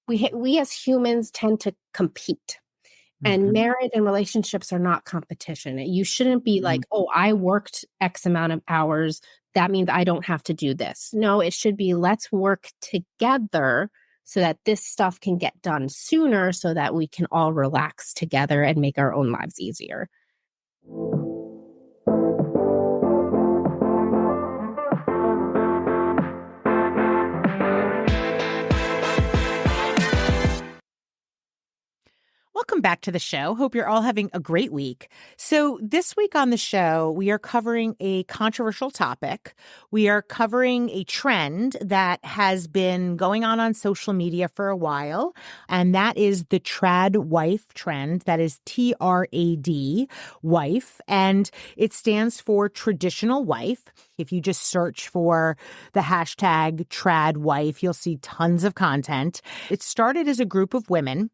we as humans tend to compete. And marriage and relationships are not competition. You shouldn't be like, oh, I worked X amount of hours. That means I don't have to do this. No, it should be, let's work together so that this stuff can get done sooner so that we can all relax together and make our own lives easier. Welcome back to the show. Hope you're all having a great week. So this week on the show, we are covering a controversial topic. We are covering a trend that has been going on social media for a while, and that is the trad wife trend. That is TRAD, wife, and it stands for traditional wife. If you just search for the hashtag trad wife, you'll see tons of content. It started as a group of women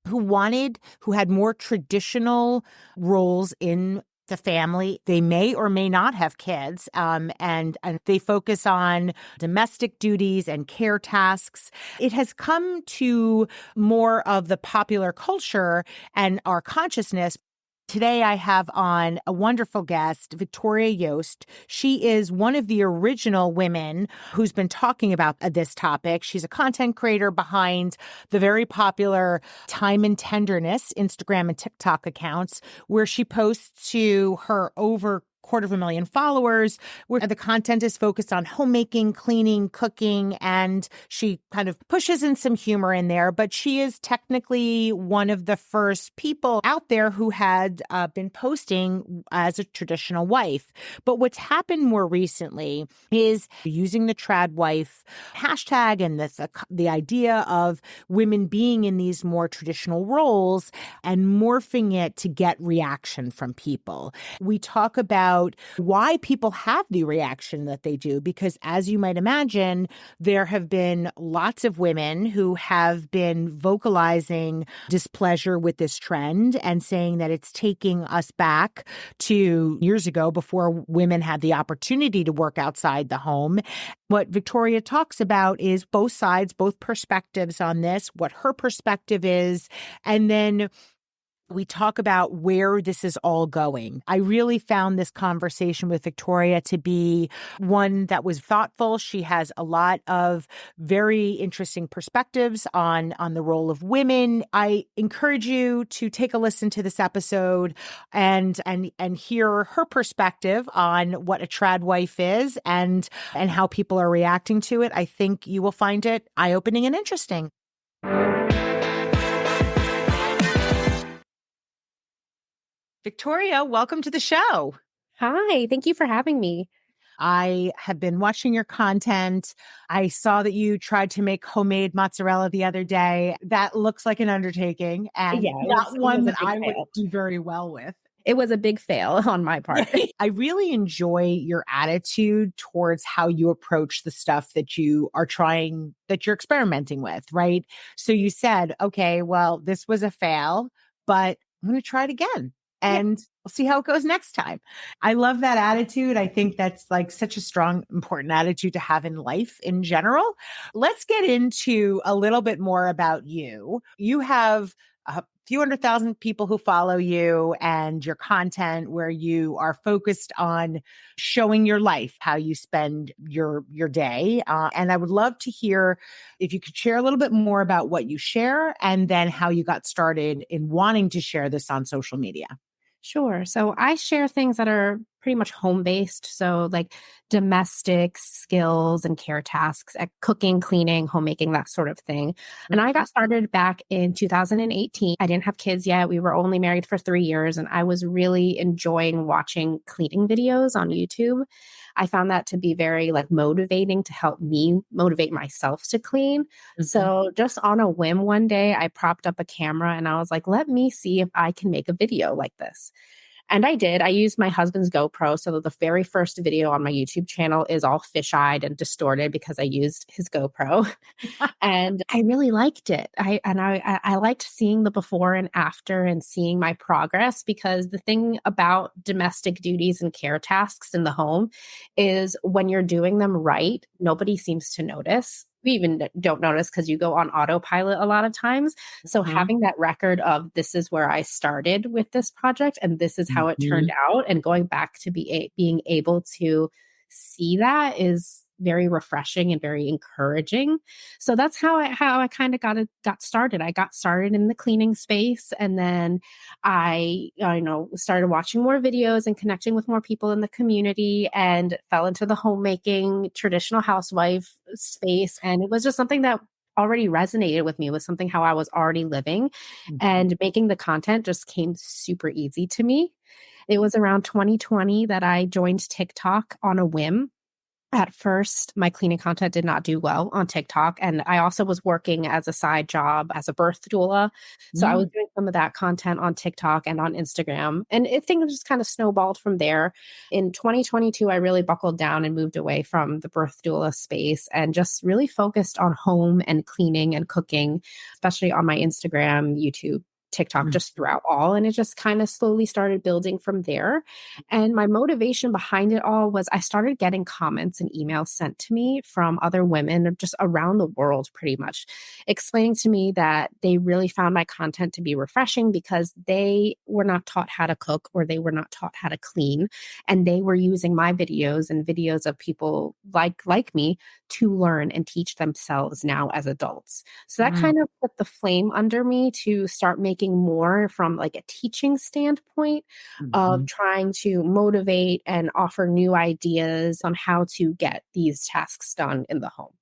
who had more traditional roles in the family. They may or may not have kids, and they focus on domestic duties and care tasks. It has come to more of the popular culture and our consciousness. Today, I have on a wonderful guest, Victoria Yost. She is one of the original women who's been talking about this topic. She's a content creator behind the very popular Time and Tenderness Instagram and TikTok accounts, where she posts to her over 250,000 followers, where the content is focused on homemaking, cleaning, cooking, and she kind of pushes in some humor in there. But she is technically one of the first people out there who had been posting as a traditional wife. But what's happened more recently is using the trad wife hashtag and the idea of women being in these more traditional roles and morphing it to get reaction from people. We talk about why people have the reaction that they do, because as you might imagine, there have been lots of women who have been vocalizing displeasure with this trend and saying that it's taking us back to years ago before women had the opportunity to work outside the home. What Victoria talks about is both sides, both perspectives on this, what her perspective is, and then we talk about where this is all going. I really found this conversation with Victoria to be one that was thoughtful. She has a lot of very interesting perspectives on the role of women. I encourage you to take a listen to this episode and hear her perspective on what a trad wife is and how people are reacting to it. I think you will find it eye-opening and interesting. Victoria, welcome to the show. Hi, thank you for having me. I have been watching your content. I saw that you tried to make homemade mozzarella the other day. That looks like an undertaking, and not one that I would do very well with. It was a big fail on my part. I really enjoy your attitude towards how you approach the stuff that you are trying, that you're experimenting with, right? So you said, okay, well, this was a fail, but I'm going to try it again. And we'll see how it goes next time. I love that attitude. I think that's like such a strong, important attitude to have in life in general. Let's get into a little bit more about you. You have a few 100,000 people who follow you and your content, where you are focused on showing your life, how you spend your day. And I would love to hear if you could share a little bit more about what you share and then how you got started in wanting to share this on social media. Sure. So I share things that are pretty much home-based. So like domestic skills and care tasks, cooking, cleaning, homemaking, that sort of thing. And I got started back in 2018. I didn't have kids yet. We were only married for 3 years. And I was really enjoying watching cleaning videos on YouTube. I found that to be very motivating to help me motivate myself to clean. Mm-hmm. So just on a whim one day, I propped up a camera and I was like, let me see if I can make a video like this. And I did. I used my husband's GoPro. So the very first video on my YouTube channel is all fish-eyed and distorted because I used his GoPro. And I really liked it. I liked seeing the before and after and seeing my progress, because the thing about domestic duties and care tasks in the home is when you're doing them right, nobody seems to notice. we even don't notice because you go on autopilot a lot of times. So Mhm. having that record of this is where I started with this project and this is how it turned Mhm. out, and going back to being able to see that is very refreshing and very encouraging. So that's how I kind of got started. I got started in the cleaning space, and then I started watching more videos and connecting with more people in the community, and fell into the homemaking traditional housewife space. And it was just something that already resonated with me, with something how I was already living, Mhm. and making the content just came super easy to me. It was around 2020 that I joined TikTok on a whim. At first, my cleaning content did not do well on TikTok. And I also was working as a side job as a birth doula. So I was Mm. doing some of that content on TikTok and on Instagram. And things just kind of snowballed from there. In 2022, I really buckled down and moved away from the birth doula space and just really focused on home and cleaning and cooking, especially on my Instagram, YouTube, TikTok, Mm. just throughout all. And it just kind of slowly started building from there. And my motivation behind it all was I started getting comments and emails sent to me from other women just around the world, pretty much, explaining to me that they really found my content to be refreshing because they were not taught how to cook or they were not taught how to clean. And they were using my videos and videos of people like me to learn and teach themselves now as adults. So that Mm. kind of put the flame under me to start making more from like a teaching standpoint of Mhm. trying to motivate and offer new ideas on how to get these tasks done in the home.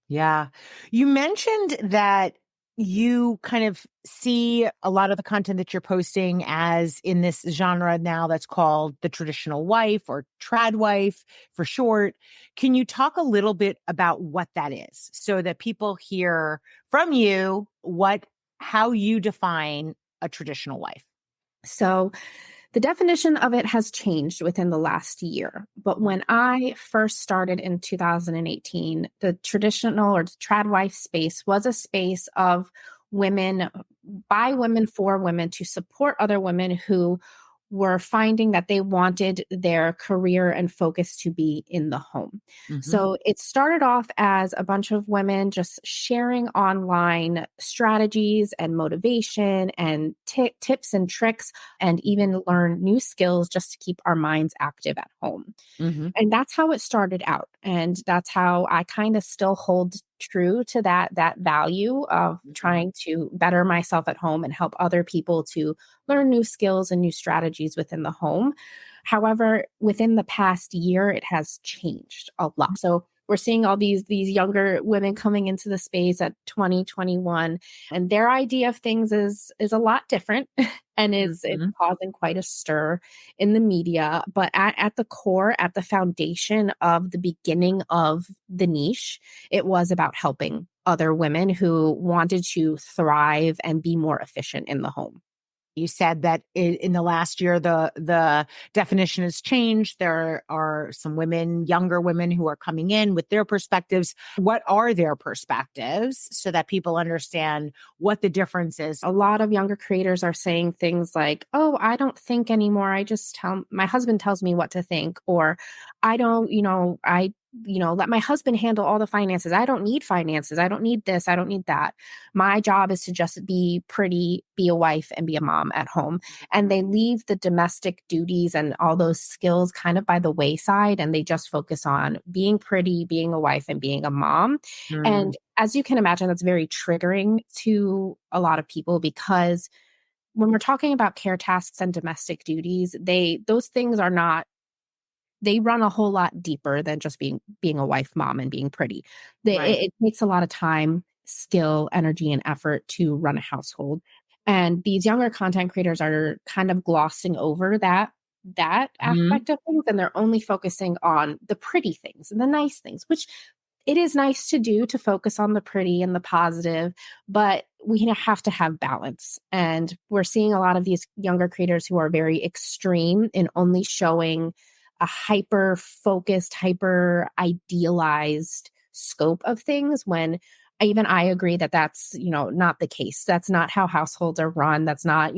Yeah. You mentioned that you kind of see a lot of the content that you're posting as in this genre now that's called the traditional wife or trad wife for short. Can you talk a little bit about what that is so that people hear from you how you define a traditional wife? So the definition of it has changed within the last year. But Mm. when I first started in 2018, the traditional or trad wife space was a space of women, by women, for women, to support other women who were finding that they wanted their career and focus to be in the home. Mhm. So it started off as a bunch of women just sharing online strategies and motivation and tips and tricks, and even learn new skills just to keep our minds active at home. Mhm. And that's how it started out. And that's how I kind of still hold true to that value of Mhm. trying to better myself at home and help other people to learn new skills and new strategies within the home. However, within the past year, it has changed a lot. So we're seeing all these younger women coming into the space at 2021, and their idea of things is a lot different. And it's Mhm. causing quite a stir in the media. But at the core, at the foundation of the beginning of the niche, it was about helping other women who wanted to thrive and be more efficient in the home. You said that in the last year, the definition has changed. There are some women, younger women, who are coming in with their perspectives. What are their perspectives so that people understand what the difference is? A lot of younger creators are saying things like, "Oh, I don't think anymore. I just tell my husband tells me what to think," or "I don't, let my husband handle all the finances. I don't need finances. I don't need this. I don't need that. My job is to just be pretty, be a wife, and be a mom at home." And they leave the domestic duties and all those skills kind of by the wayside, and they just focus on being pretty, being a wife, and being a mom. Mm. And as you can imagine, that's very triggering to a lot of people because when we're talking about care tasks and domestic duties, those things are not, they run a whole lot deeper than just being a wife, mom, and being pretty. Right. It takes a lot of time, skill, energy, and effort to run a household. And these younger content creators are kind of glossing over that Mhm. aspect of things, and they're only focusing on the pretty things and the nice things, which it is nice to do, to focus on the pretty and the positive, but we have to have balance. And we're seeing a lot of these younger creators who are very extreme in only showing a hyper focused, hyper idealized scope of things, when even I agree that that's, not the case. That's not how households are run. That's not,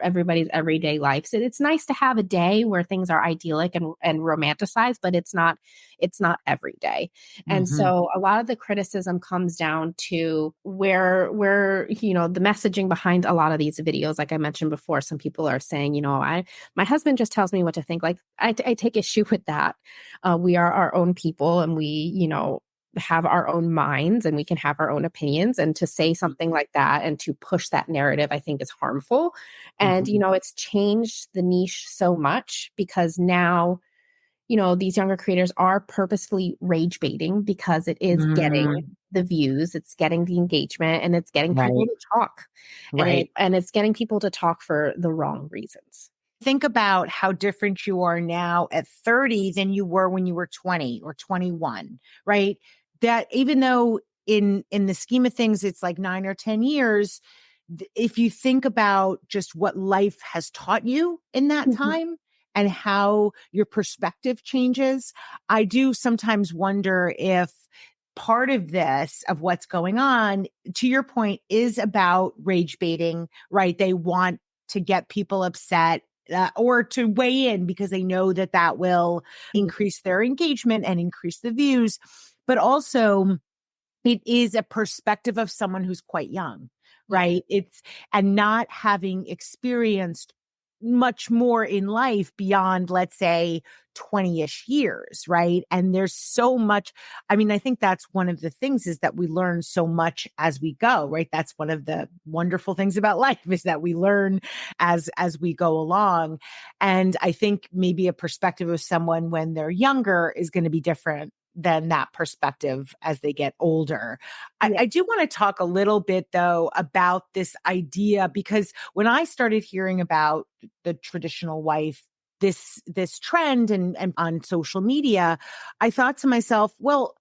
everybody's everyday life. So it's nice to have a day where things are idyllic and romanticized, but it's not every day. And Mm-hmm. so a lot of the criticism comes down to where, the messaging behind a lot of these videos, like I mentioned before, some people are saying, my husband just tells me what to think. Like I take issue with that. We are our own people and we, have our own minds and we can have our own opinions, and to say something like that and to push that narrative, I think is harmful. And Mm-hmm. it's changed the niche so much because now these younger creators are purposefully rage baiting because it is getting Mm, the views, it's getting the engagement, and it's getting people right. to talk, and Right. it's getting people to talk for the wrong reasons. Think about how different you are now at 30 than you were when you were 20 or 21, right? That even though in the scheme of things it's like 9 or 10 years, if you think about just what life has taught you in that Mhm. time and how your perspective changes, I do sometimes wonder if part of this, of what's going on, to your point, is about rage baiting, right? They want to get people upset, or to weigh in because they know that that will increase their engagement and increase the views. But also, it is a perspective of someone who's quite young, Yeah. right? It's, and not having experienced much more in life beyond, let's say, 20-ish years, right? And there's so much. I mean, I think that's one of the things, is that we learn so much as we go, right? That's one of the wonderful things about life, is that we learn as we go along. And I think maybe a perspective of someone when they're younger is going to be different than that perspective as they get older. Yeah. I do want to talk a little bit, though, about this idea, because when I started hearing about the traditional wife, this trend and on social media, I thought to myself, well,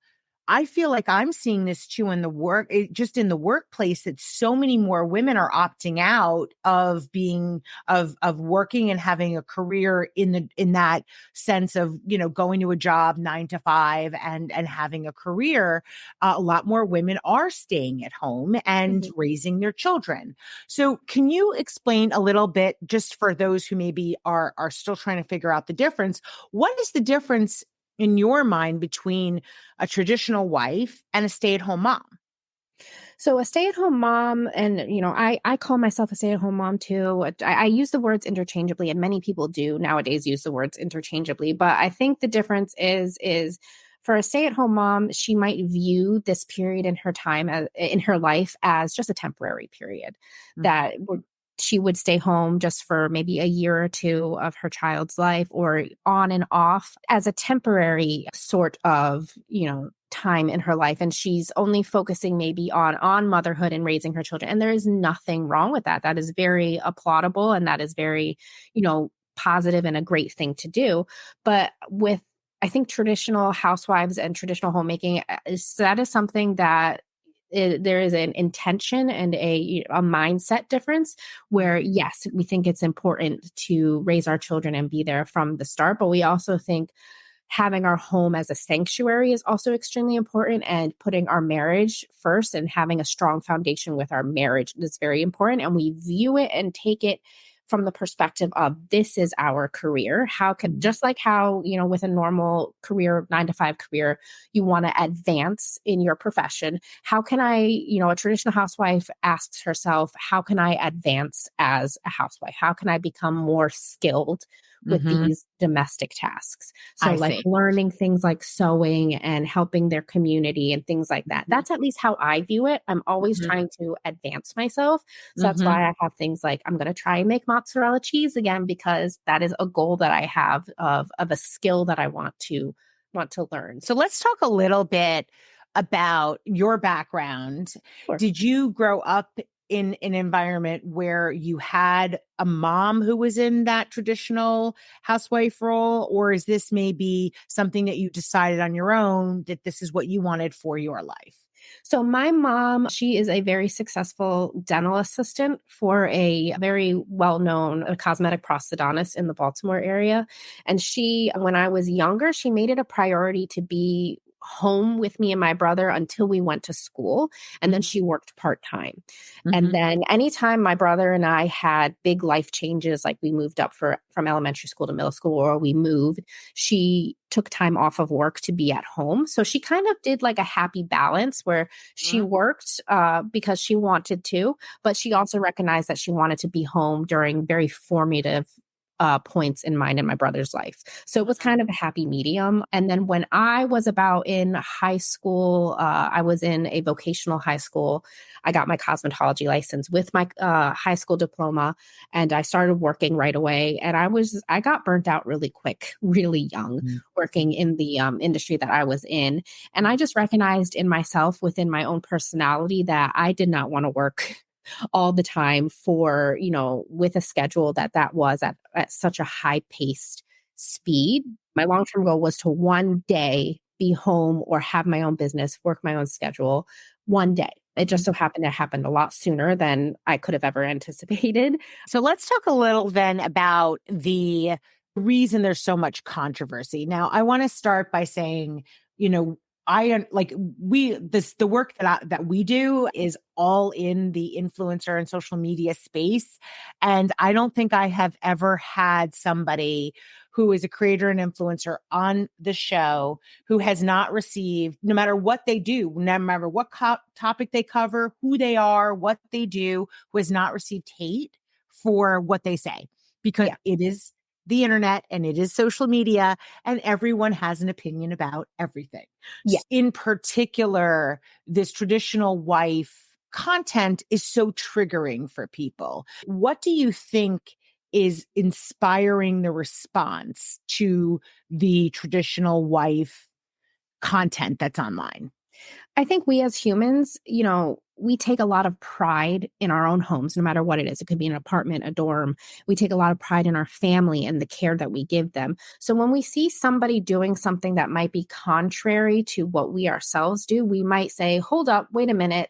I feel like I'm seeing this too in the just in the workplace, that so many more women are opting out of being, of working and having a career in that sense of, going to a job 9 to 5 and having a career. A lot more women are staying at home and Mhm. raising their children. So can you explain a little bit, just for those who maybe are still trying to figure out the difference? What is the difference in your mind between a traditional wife and a stay-at-home mom? So a stay-at-home mom, and I call myself a stay-at-home mom too. I use the words interchangeably, and many people do nowadays use the words interchangeably. But I think the difference is for a stay-at-home mom, she might view this period in her time in her life as just a temporary period that she would stay home just for maybe a year or two of her child's life, or on and off as a temporary sort of, time in her life, and she's only focusing maybe on motherhood and raising her children, and there is nothing wrong with that. That is very applaudable, and that is very, positive and a great thing to do. But with, I think, traditional housewives and traditional homemaking, that is something that there is an intention and a mindset difference, where yes, we think it's important to raise our children and be there from the start, but we also think having our home as a sanctuary is also extremely important, and putting our marriage first and having a strong foundation with our marriage is very important. And we view it and take it from the perspective of, this is our career. How can, just like how, with a normal career, 9 to 5 career, you want to advance in your profession. How can I, a traditional housewife asks herself, how can I advance as a housewife? How can I become more skilled with Mm-hmm. these domestic tasks? So I like see. learning things like sewing and helping their community and things like that. That's at least how I view it. I'm always Mhm. trying to advance myself. So that's Mhm. why I have things like, I'm going to try and make mozzarella cheese again, because that is a goal that I have of a skill that I want to learn. So let's talk a little bit about your background. Sure. Did you grow up in an environment where you had a mom who was in that traditional housewife role, or is this maybe something that you decided on your own, that this is what you wanted for your life? So my mom, she is a very successful dental assistant for a very well-known cosmetic prosthodontist in the Baltimore area. And she, when I was younger, she made it a priority to be home with me and my brother until we went to school. And then she worked part-time. And Mhm. then anytime my brother and I had big life changes, like we moved up from elementary school to middle school, or we moved, she took time off of work to be at home. So she kind of did like a happy balance where she Mhm. worked because she wanted to, but she also recognized that she wanted to be home during very formative points in mine and my brother's life. So it was kind of a happy medium. And then when I was about in high school, I was in a vocational high school. I got my cosmetology license with my high school diploma, and I started working right away. And I got burnt out really quick, really young, Mhm. working in the industry that I was in. And I just recognized in myself, within my own personality, that I did not want to work all the time for, with a schedule that was at such a high paced speed. My long term goal was to one day be home or have my own business, work my own schedule one day. It just so happened it happened a lot sooner than I could have ever anticipated. So let's talk a little then about the reason there's so much controversy. Now, I want to start by saying, you know, the work that we do is all in the influencer and social media space. And I don't think I have ever had somebody who is a creator and influencer on the show who has not received, no matter what they do, no matter what topic they cover, who they are, what they do, who has not received hate for what they say, because Yeah. it is the internet and it is social media and everyone has an opinion about everything. Yeah. In particular, this traditional wife content is so triggering for people. What do you think is inspiring the response to the traditional wife content that's online? I think we as humans, we take a lot of pride in our own homes, no matter what it is. It could be an apartment, a dorm. We take a lot of pride in our family and the care that we give them. So when we see somebody doing something that might be contrary to what we ourselves do, we might say, hold up, wait a minute.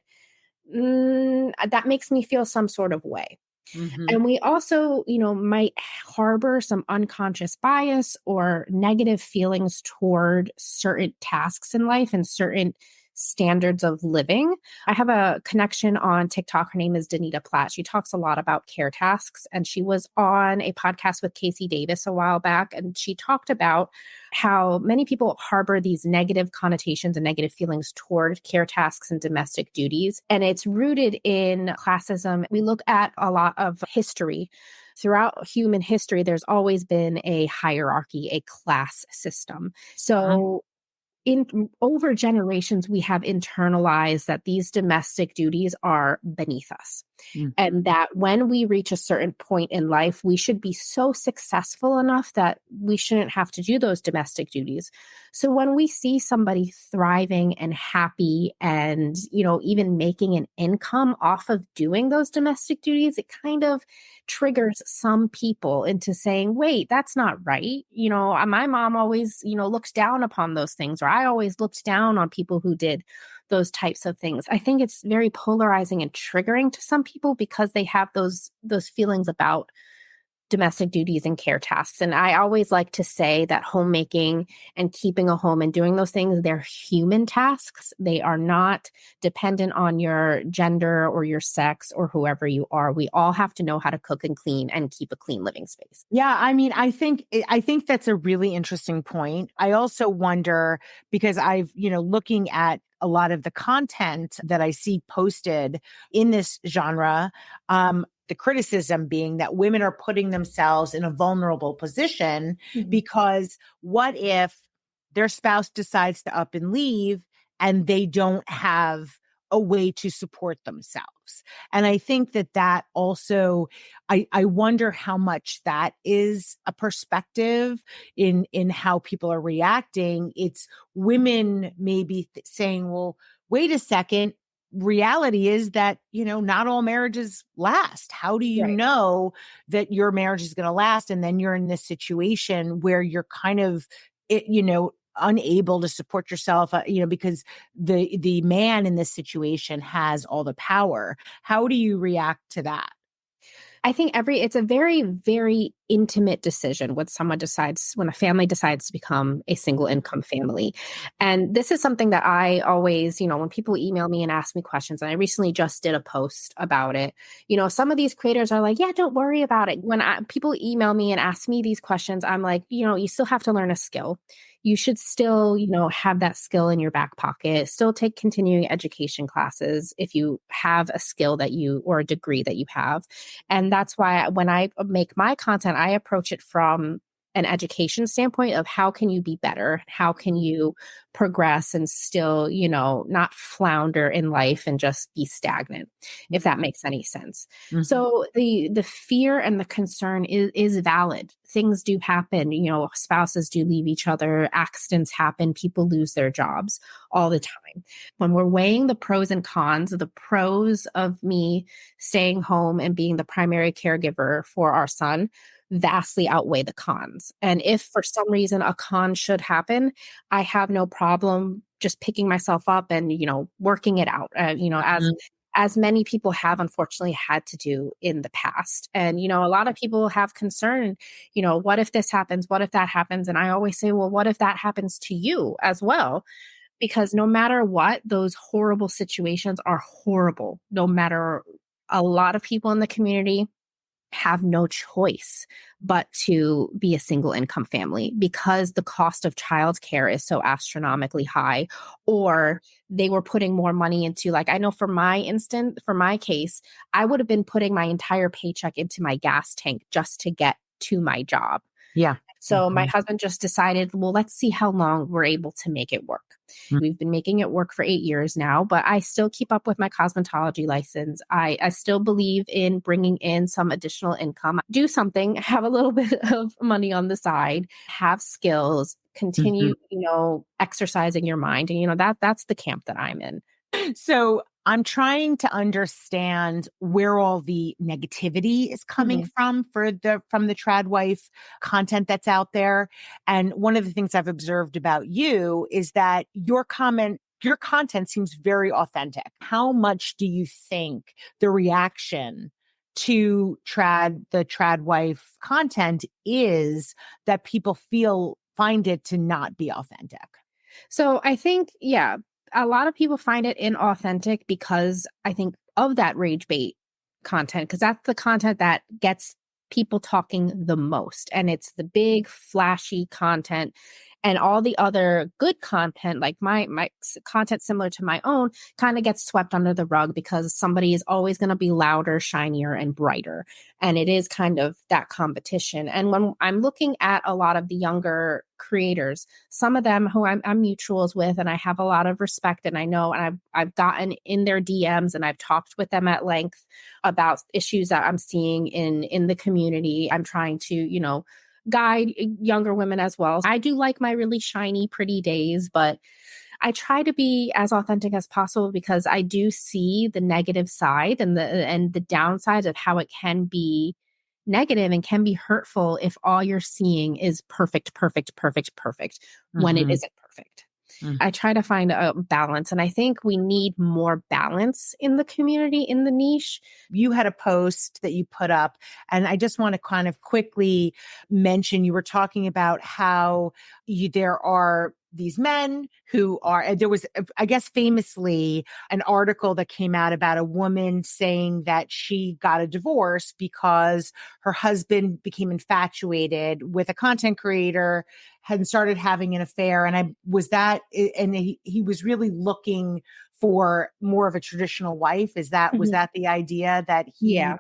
That makes me feel some sort of way. Mhm. And we also, might harbor some unconscious bias or negative feelings toward certain tasks in life and certain standards of living. I have a connection on TikTok. Her name is Danita Platt. She talks a lot about care tasks, and she was on a podcast with Casey Davis a while back, and she talked about how many people harbor these negative connotations and negative feelings toward care tasks and domestic duties. And it's rooted in classism. We look at a lot of history. Throughout human history, there's always been a hierarchy, a class system. Uh-huh. So in over generations, we have internalized that these domestic duties are beneath us. Mm. And that when we reach a certain point in life, we should be so successful enough that we shouldn't have to do those domestic duties. So when we see somebody thriving and happy and, even making an income off of doing those domestic duties, it kind of triggers some people into saying, wait, that's not right. My mom always, looked down upon those things, or I always looked down on people who did those types of things. I think it's very polarizing and triggering to some people because they have those feelings about domestic duties and care tasks. And I always like to say that homemaking and keeping a home and doing those things, they're human tasks. They are not dependent on your gender or your sex or whoever you are. We all have to know how to cook and clean and keep a clean living space. Yeah, I mean, I think that's a really interesting point. I also wonder because I've, looking at a lot of the content that I see posted in this genre, the criticism being that women are putting themselves in a vulnerable position Mhm. because what if their spouse decides to up and leave and they don't have a way to support themselves? And I think that also I wonder how much that is a perspective in how people are reacting. It's women maybe saying, well, wait a second. Reality is that, not all marriages last. How do you Right. know that your marriage is going to last? And then you're in this situation where you're kind of, unable to support yourself, because the man in this situation has all the power. How do you react to that? I think it's a very, very intimate decision when a family decides to become a single income family. And this is something that I always, when people email me and ask me questions, and I recently just did a post about it, some of these creators are like, yeah, don't worry about it. When people email me and ask me these questions, I'm like, you still have to learn a skill. You should still, have that skill in your back pocket, still take continuing education classes if you have a skill or a degree that you have. And that's why when I make my content, I approach it from an education standpoint of how can you be better? How can you progress and still, not flounder in life and just be stagnant, if that makes any sense. Mhm. So the fear and the concern is valid. Things do happen, spouses do leave each other, accidents happen, people lose their jobs all the time. When we're weighing the pros and cons, the pros of me staying home and being the primary caregiver for our son vastly outweigh the cons. And if for some reason a con should happen, I have no problem just picking myself up and, working it out, as many people have unfortunately had to do in the past. And, a lot of people have concern, what if this happens? What if that happens? And I always say, well, what if that happens to you as well? Because no matter what, those horrible situations are horrible. No matter, a lot of people in the community have no choice but to be a single income family because the cost of childcare is so astronomically high, or they were putting more money into, like, I know for my case, I would have been putting my entire paycheck into my gas tank just to get to my job. Yeah. So my husband just decided, well, let's see how long we're able to make it work. Mhm. We've been making it work for 8 years now, but I still keep up with my cosmetology license. I still believe in bringing in some additional income, do something, have a little bit of money on the side, have skills, continue, exercising your mind. And, that's the camp that I'm in. So I'm trying to understand where all the negativity is coming Mhm. from the trad wife content that's out there. And one of the things I've observed about you is that your content seems very authentic. How much do you think the reaction to the trad wife content is that people find it to not be authentic? So I think, yeah, a lot of people find it inauthentic because I think of that rage bait content, because that's the content that gets people talking the most. And it's the big, flashy content. And all the other good content, like my content similar to my own, kind of gets swept under the rug because somebody is always going to be louder, shinier, and brighter. And it is kind of that competition. And when I'm looking at a lot of the younger creators, some of them who I'm mutuals with, and I have a lot of respect, and I know, and I've gotten in their DMs and I've talked with them at length about issues that I'm seeing in the community. I'm trying to, guide younger women as well. I do like my really shiny, pretty days, but I try to be as authentic as possible because I do see the negative side and the downsides of how it can be negative and can be hurtful if all you're seeing is perfect, perfect, perfect, perfect when it Mhm. isn't perfect. I try to find a balance, and I think we need more balance in the community, in the niche. You had a post that you put up, and I just want to kind of quickly mention you were talking about how there are these men who are, there was, I guess, famously an article that came out about a woman saying that she got a divorce because her husband became infatuated with a content creator, had started having an affair. And he was really looking for more of a traditional wife. Was Mhm. that the idea that Yeah.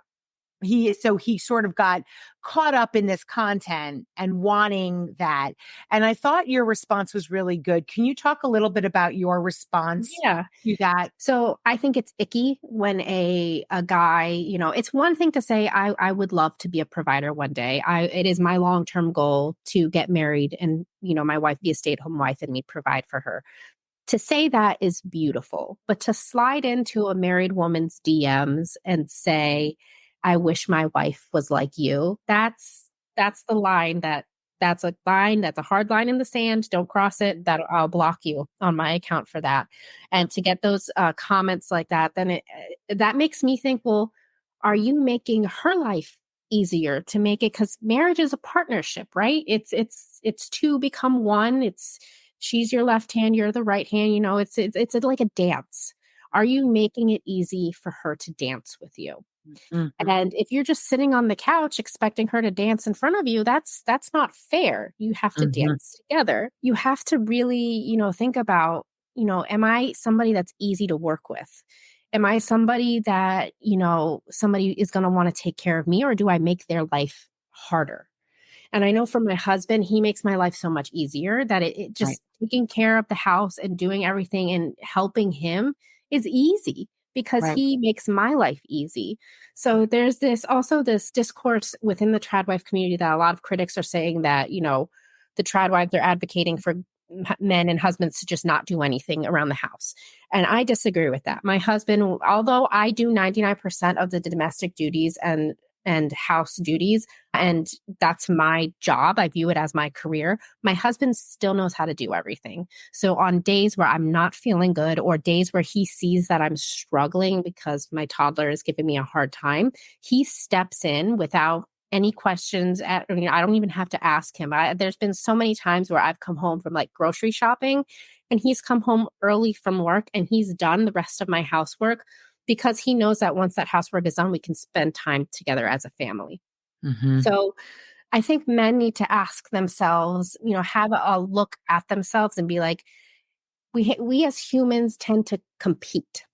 he sort of got caught up in this content and wanting that. And I thought your response was really good. Can you talk a little bit about your response Yeah. to that? So I think it's icky when a guy, it's one thing to say, I would love to be a provider one day. It is my long-term goal to get married and, my wife be a stay-at-home wife and me provide for her. To say that is beautiful, but to slide into a married woman's DMs and say, I wish my wife was like you, that's the line that's a hard line in the sand. Don't cross it. That I'll block you on my account for that. And to get those comments like that, then that makes me think, well, are you making her life easier, to make it, because marriage is a partnership, right? It's two become one. It's she's your left hand, you're the right hand. It's like a dance. Are you making it easy for her to dance with you? Mhm. And if you're just sitting on the couch expecting her to dance in front of you, that's not fair. You have to Mhm. dance together. You have to really, think about, am I somebody that's easy to work with? Am I somebody that, somebody is going to want to take care of me, or do I make their life harder? And I know for my husband, he makes my life so much easier that it Right. just taking care of the house and doing everything and helping him is easy because Right. he makes my life easy. So there's this discourse within the tradwife community that a lot of critics are saying that, the tradwives are advocating for men and husbands to just not do anything around the house. And I disagree with that. My husband, although I do 99% of the domestic duties and house duties, and that's my job. I view it as my career. My husband still knows how to do everything. So on days where I'm not feeling good, or days where he sees that I'm struggling because my toddler is giving me a hard time, he steps in without any questions. I don't even have to ask him. There's been so many times where I've come home from like grocery shopping, and he's come home early from work and he's done the rest of my housework, because he knows that once that housework is done, we can spend time together as a family. Mhm. So I think men need to ask themselves, have a look at themselves and be like, we as humans tend to compete.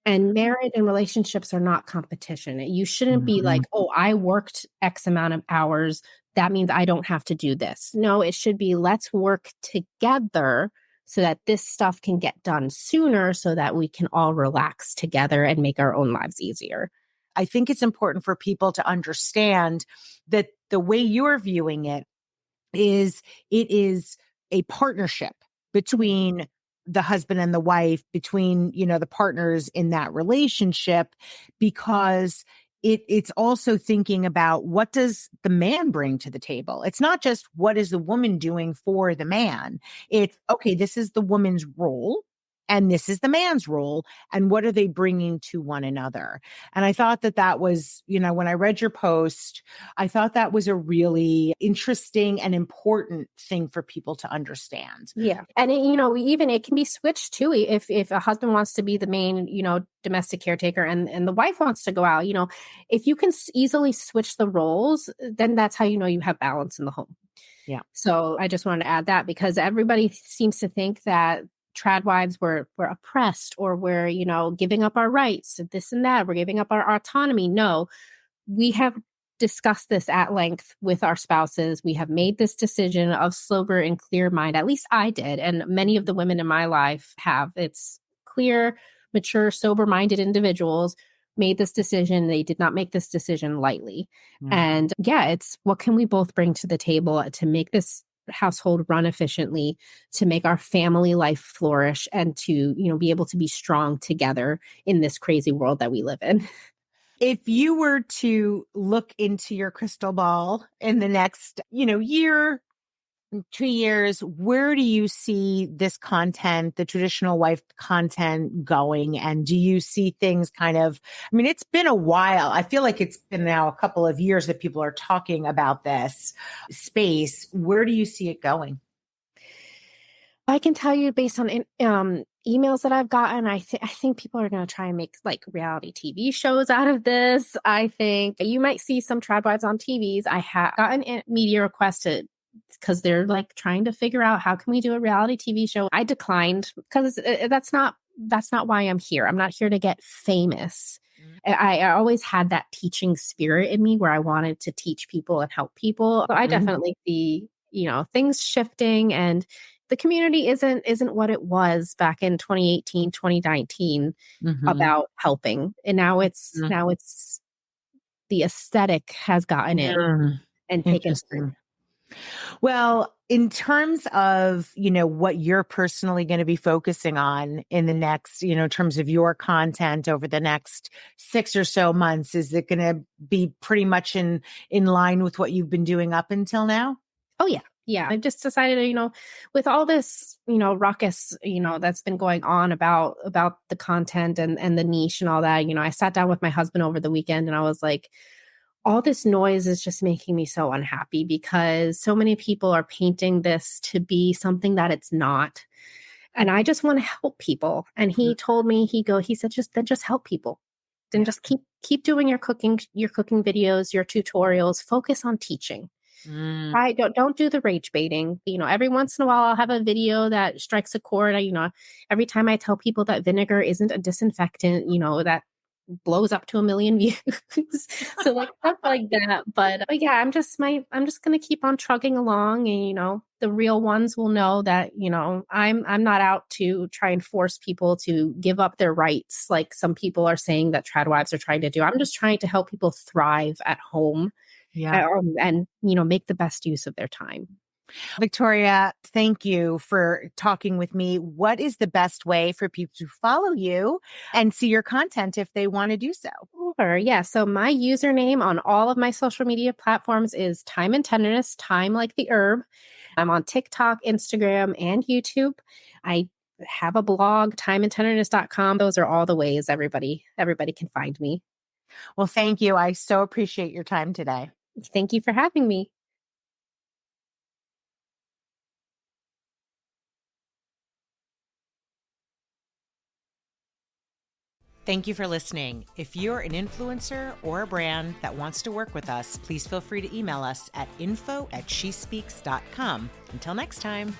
And marriage and relationships are not competition. You shouldn't be Mhm. like, oh, I worked X amount of hours. That means I don't have to do this. No, it should be, let's work together so that this stuff can get done sooner, so that we can all relax together and make our own lives easier. I think it's important for people to understand that the way you're viewing it is a partnership between the husband and the wife, between, the partners in that relationship, because it's also thinking about, what does the man bring to the table? It's not just what is the woman doing for the man. It's okay, this is the woman's role and this is the man's role, and what are they bringing to one another? And I thought that was, when I read your post, I thought that was a really interesting and important thing for people to understand. Yeah. And it can be switched too. If a husband wants to be the main, domestic caretaker, and the wife wants to go out, if you can easily switch the roles, then that's how you have balance in the home. Yeah. So I just wanted to add that, because everybody seems to think that trad wives were oppressed, or we're, giving up our rights, this and that. We're giving up our autonomy. No, we have discussed this at length with our spouses. We have made this decision of sober and clear mind. At least I did. And many of the women in my life have. It's clear, mature, sober minded individuals made this decision. They did not make this decision lightly. Yeah. And yeah, it's what can we both bring to the table to make this household run efficiently, to make our family life flourish, and to, be able to be strong together in this crazy world that we live in. If you were to look into your crystal ball in the next, year, 2 years, where do you see this content, the traditional wife content, going? And do you see things it's been a while. I feel like it's been now a couple of years that people are talking about this space. Where do you see it going? I can tell you, based on emails that I've gotten, I think people are going to try and make like reality TV shows out of this. I think you might see some trad wives on TVs. I have gotten media requests because they're like trying to figure out, how can we do a reality TV show. I declined, because that's not why I'm here. I'm not here to get famous. I always had that teaching spirit in me, where I wanted to teach people and help people. So I Mhm. definitely see, things shifting, and the community isn't what it was back in 2018, 2019 Mhm. about helping. And now it's the aesthetic has gotten in Mhm. and taken hold. Interesting. Well, in terms of, what you're personally going to be focusing on in the next, in terms of your content over the next 6 or so months, is it going to be pretty much in line with what you've been doing up until now? Oh yeah. Yeah. I've just decided, with all this, ruckus, that's been going on about the content and the niche and all that, I sat down with my husband over the weekend and I was like, all this noise is just making me so unhappy because so many people are painting this to be something that it's not. And I just want to help people. And he told me, he said, just help people. Then Yeah. just keep doing your cooking videos, your tutorials, focus on teaching. Mm, Right. Don't do the rage baiting. Every once in a while I'll have a video that strikes a chord. Every time I tell people that vinegar isn't a disinfectant, that blows up to 1 million views. So like stuff like that. But yeah, I'm just gonna keep on trugging along, and the real ones will know that, I'm not out to try and force people to give up their rights like some people are saying that trad wives are trying to do. I'm just trying to help people thrive at home, yeah. and make the best use of their time. Victoria, thank you for talking with me. What is the best way for people to follow you and see your content if they want to do so? Sure. Yeah. So my username on all of my social media platforms is Time and Tenderness, time like the herb. I'm on TikTok, Instagram, and YouTube. I have a blog, timeandtenderness.com. Those are all the ways everybody can find me. Well, thank you. I so appreciate your time today. Thank you for having me. Thank you for listening. If you're an influencer or a brand that wants to work with us, please feel free to email us at info@shespeaks.com. Until next time.